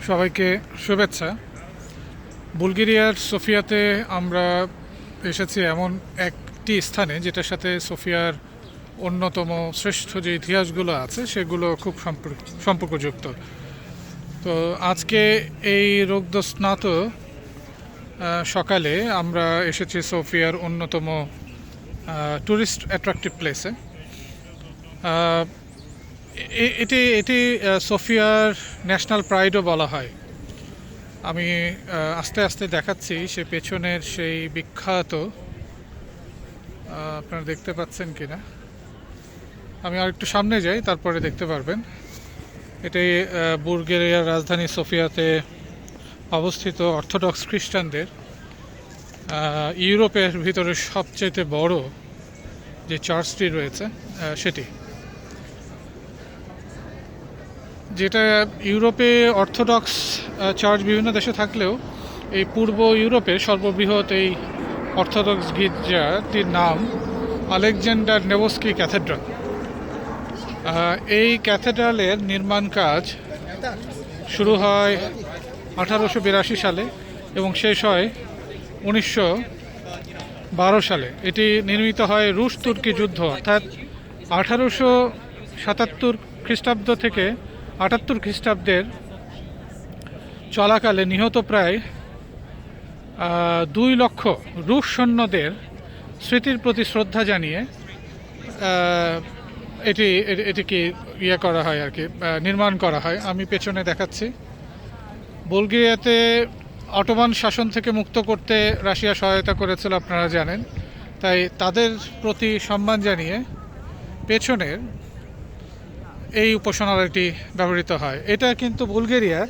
সবাইকে শুভেচ্ছা। বুলগেরিয়ার সোফিয়াতে আমরা এসেছি এমন একটি স্থানে যেটার সাথে সোফিয়ার অন্যতম শ্রেষ্ঠ যে ইতিহাসগুলো আছে সেগুলো খুব সম্পর্কযুক্ত। তো আজকে এই রৌদ্রস্নাত সকালে আমরা এসেছি সোফিয়ার অন্যতম ট্যুরিস্ট অ্যাট্রাকটিভ প্লেসে। এটি এটি সোফিয়ার ন্যাশনাল প্রাইডও বলা হয়। আমি আস্তে আস্তে দেখাচ্ছি সে পেছনের সেই বিখ্যাত, আপনারা দেখতে পাচ্ছেন কিনা, আমি আর একটু সামনে যাই তারপরে দেখতে পারবেন। এটি বুলগেরিয়ার রাজধানী সোফিয়াতে অবস্থিত অর্থোডক্স খ্রিস্টানদের ইউরোপের ভিতরে সবচেয়ে বড় যে চার্চটি রয়েছে সেটি, যেটা ইউরোপে অর্থোডক্স চার্চ বিভিন্ন দেশে থাকলেও এই পূর্ব ইউরোপের সর্ববৃহৎ এই অর্থোডক্স গির্জাটির নাম আলেকজান্ডার নেভস্কি ক্যাথেড্রাল। এই ক্যাথেড্রালের নির্মাণ কাজ শুরু হয় 1882 সালে এবং শেষ হয় 1912 সালে। এটি নির্মিত হয় রুশ তুর্কি যুদ্ধ অর্থাৎ 1877 খ্রিস্টাব্দ থেকে 78 খ্রিস্টাব্দের চলাকালে নিহত প্রায় 2 লক্ষ রুশ সৈন্যদের স্মৃতির প্রতি শ্রদ্ধা জানিয়ে এটিকে করা হয় আর কি, নির্মাণ করা হয়। আমি পেছনে দেখাচ্ছি। বুলগেরিয়াতে অটোমান শাসন থেকে মুক্ত করতে রাশিয়া সহায়তা করেছিল, আপনারা জানেন, তাই তাদের প্রতি সম্মান জানিয়ে পেছনের এই উপাসনালয়টি ব্যবহৃত হয়। এটা কিন্তু বুলগেরিয়ার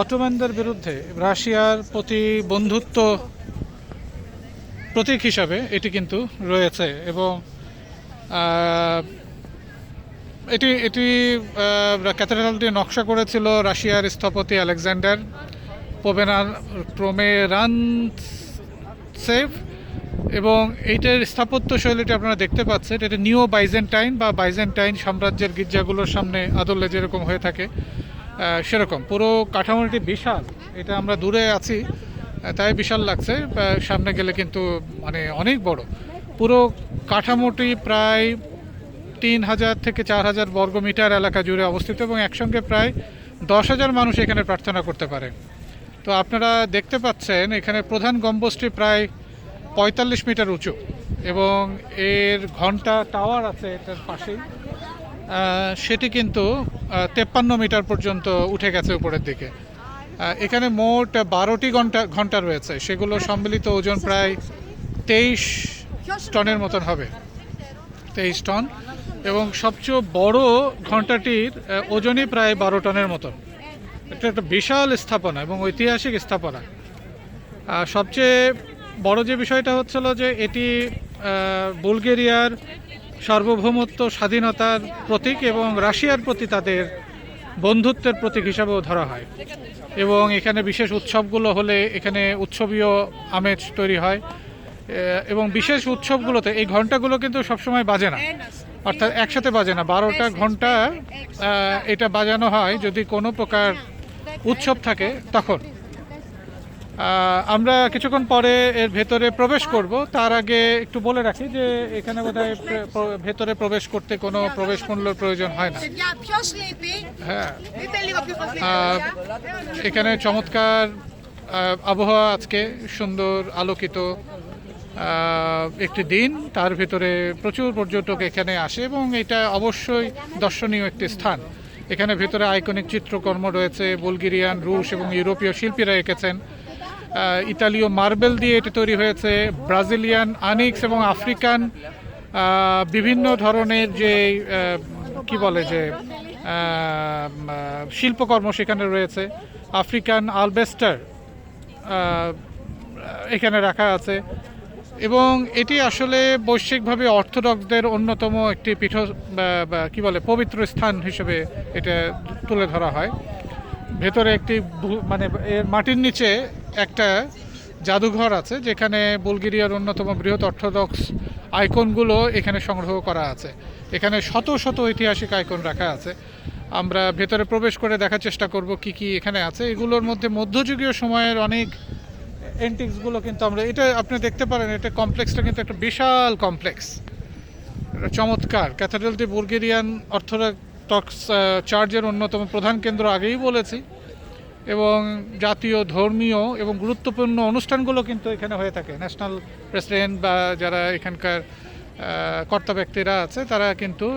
অটোমানদের বিরুদ্ধে রাশিয়ার প্রতি বন্ধুত্ব প্রতীক হিসাবে এটি কিন্তু রয়েছে এবং এটি ক্যাথেড্রালটি নকশা করেছিল রাশিয়ার স্থপতি আলেকজান্ডার পোমেরানৎসেভ এবং এইটার স্থাপত্য শৈলীটি আপনারা দেখতে পাচ্ছেন। এটা নিও বাইজেন্টাইন বা বাইজেন্টাইন সাম্রাজ্যের গির্জাগুলোর সামনে আদলে যেরকম হয়ে থাকে সেরকম। পুরো কাঠামোটি বিশাল, এটা আমরা দূরে আছি তাই বিশাল লাগছে, সামনে গেলে কিন্তু মানে অনেক বড়। পুরো কাঠামোটি প্রায় 3000 থেকে 4000 বর্গমিটার এলাকা জুড়ে অবস্থিত এবং একসঙ্গে প্রায় 10,000 মানুষ এখানে প্রার্থনা করতে পারে। তো আপনারা দেখতে পাচ্ছেন এখানে প্রধান গম্বুজটি প্রায় 45 মিটার উঁচু এবং এর ঘন্টা টাওয়ার আছে এটার পাশেই, সেটি কিন্তু 53 মিটার পর্যন্ত উঠে গেছে উপরের দিকে। এখানে মোট 12টি ঘন্টা রয়েছে, সেগুলো সম্মিলিত ওজন প্রায় 23 টনের মতন হবে, 23 টন, এবং সবচেয়ে বড় ঘন্টাটির ওজনই প্রায় 12 টনের মতন। এটা একটা বিশাল স্থাপনা এবং ঐতিহাসিক স্থাপনা। সবচেয়ে বড় যে বিষয়টা হচ্ছিল যে এটি বুলগেরিয়ার সার্বভৌমত্ব স্বাধীনতার প্রতীক এবং রাশিয়ার প্রতি তাদের বন্ধুত্বের প্রতীক হিসাবেও ধরা হয় এবং এখানে বিশেষ উৎসবগুলো হলে এখানে উৎসবীয় আমেজ তৈরি হয় এবং বিশেষ উৎসবগুলোতে এই ঘন্টাগুলো কিন্তু সবসময় বাজে না, অর্থাৎ একসাথে বাজে না। 12টা ঘন্টা এটা বাজানো হয় যদি কোনো প্রকার উৎসব থাকে তখন। আমরা কিছুক্ষণ পরে এর ভেতরে প্রবেশ করব, তার আগে একটু বলে রাখি যে এখানে বোধহয় ভেতরে প্রবেশ করতে কোনো প্রবেশ মূল্যের প্রয়োজন হয় না। হ্যাঁ, এখানে চমৎকার আবহাওয়া, আজকে সুন্দর আলোকিত একটি দিন, তার ভিতরে প্রচুর পর্যটক এখানে আসে এবং এটা অবশ্যই দর্শনীয় একটি স্থান। এখানে ভেতরে আইকনিক চিত্রকর্ম রয়েছে, বুলগেরিয়ান, রুশ এবং ইউরোপীয় শিল্পীরা এঁকেছেন। ইতালীয় মার্বেল দিয়ে এটি তৈরি হয়েছে। ব্রাজিলিয়ান আনিক্স এবং আফ্রিকান বিভিন্ন ধরনের যে কি বলে যে শিল্পকর্ম সেখানে রয়েছে। আফ্রিকান আলবেস্টার এখানে রাখা আছে এবং এটি আসলে বৈশ্বিকভাবে অর্থোডক্সদের অন্যতম একটি পীঠ কি বলে পবিত্র স্থান হিসেবে এটা তুলে ধরা হয়। ভেতরে একটি মানে এর মাটির নিচে একটা জাদুঘর আছে যেখানে বুলগেরিয়ার অন্যতম বৃহৎ অর্থোডক্স আইকনগুলো এখানে সংগ্রহ করা আছে। এখানে শত শত ঐতিহাসিক আইকন রাখা আছে। আমরা ভেতরে প্রবেশ করে দেখার চেষ্টা করব কি কি এখানে আছে। এগুলোর মধ্যে মধ্যযুগীয় সময়ের অনেক এন্টিক্সগুলো কিন্তু আমরা, এটা আপনি দেখতে পারেন, এটা কমপ্লেক্সটা কিন্তু একটা বিশাল কমপ্লেক্স, এটা চমৎকার। ক্যাথেড্রাল দি বুলগেরিয়ান অর্থোডক্স চার্চের অন্যতম প্রধান কেন্দ্র, আগেই বলেছি, এবং জাতীয় ধর্মীয় এবং গুরুত্বপূর্ণ অনুষ্ঠানগুলো কিন্তু এখানে হয়ে থাকে। ন্যাশনাল প্রেসিডেন্ট বা যারা এখানকার কর্তা ব্যক্তিরা আছে তারা কিন্তু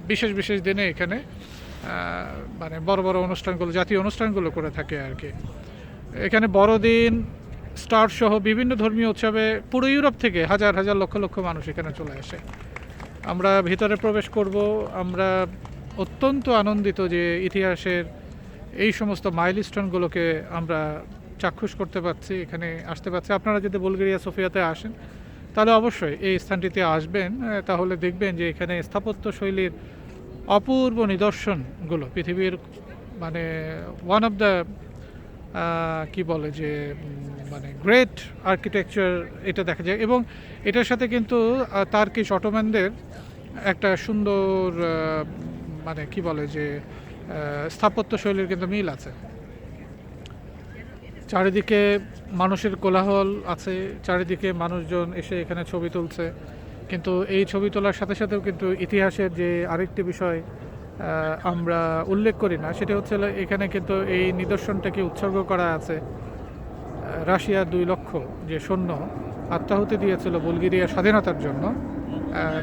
বিশেষ বিশেষ দিনে এখানে মানে বড় বড় অনুষ্ঠানগুলো, জাতীয় অনুষ্ঠানগুলো করে থাকে আর কি। এখানে বড়দিন, স্টার সহ বিভিন্ন ধর্মীয় উৎসবে পুরো ইউরোপ থেকে হাজার হাজার লক্ষ লক্ষ মানুষ এখানে চলে আসে। আমরা ভিতরে প্রবেশ করব। আমরা অত্যন্ত আনন্দিত যে ইতিহাসের এই সমস্ত মাইলস্টোনগুলোকে আমরা চাক্ষুষ করতে পারছি, এখানে আসতে পারছি। আপনারা যদি বুলগেরিয়া সোফিয়াতে আসেন তাহলে অবশ্যই এই স্থানটিতে আসবেন, তাহলে দেখবেন যে এখানে স্থাপত্য শৈলীর অপূর্ব নিদর্শনগুলো পৃথিবীর মানে ওয়ান অফ দ্য কি বলে যে মানে গ্রেট আর্কিটেকচার এটা দেখা যায়। এবং এটার সাথে কিন্তু তার্কিশ অটোম্যানদের একটা সুন্দর মানে কি বলে যে স্থাপত্য শৈলীর কিন্তু মিল আছে। চারিদিকে মানুষের কোলাহল আছে, চারিদিকে মানুষজন এসে এখানে ছবি তুলছে, কিন্তু এই ছবি তোলার সাথে সাথেও কিন্তু ইতিহাসের যে আরেকটি বিষয় আমরা উল্লেখ করি না, সেটা হচ্ছে এখানে কিন্তু এই নিদর্শনটাকে উৎসর্গ করা আছে রাশিয়ার 2 লক্ষ যে সৈন্য আত্মাহুতি দিয়েছিল বুলগেরিয়ার স্বাধীনতার জন্য,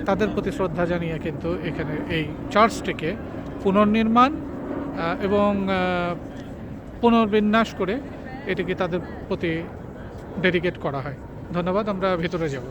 তাদের প্রতি শ্রদ্ধা জানিয়ে কিন্তু এখানে এই চার্চটিকে পুনর্নির্মাণ এবং পুনর্বিন্যাস করে এটিকে তাদের প্রতি ডেডিকেট করা হয়। ধন্যবাদ, আমরা ভেতরে যাব।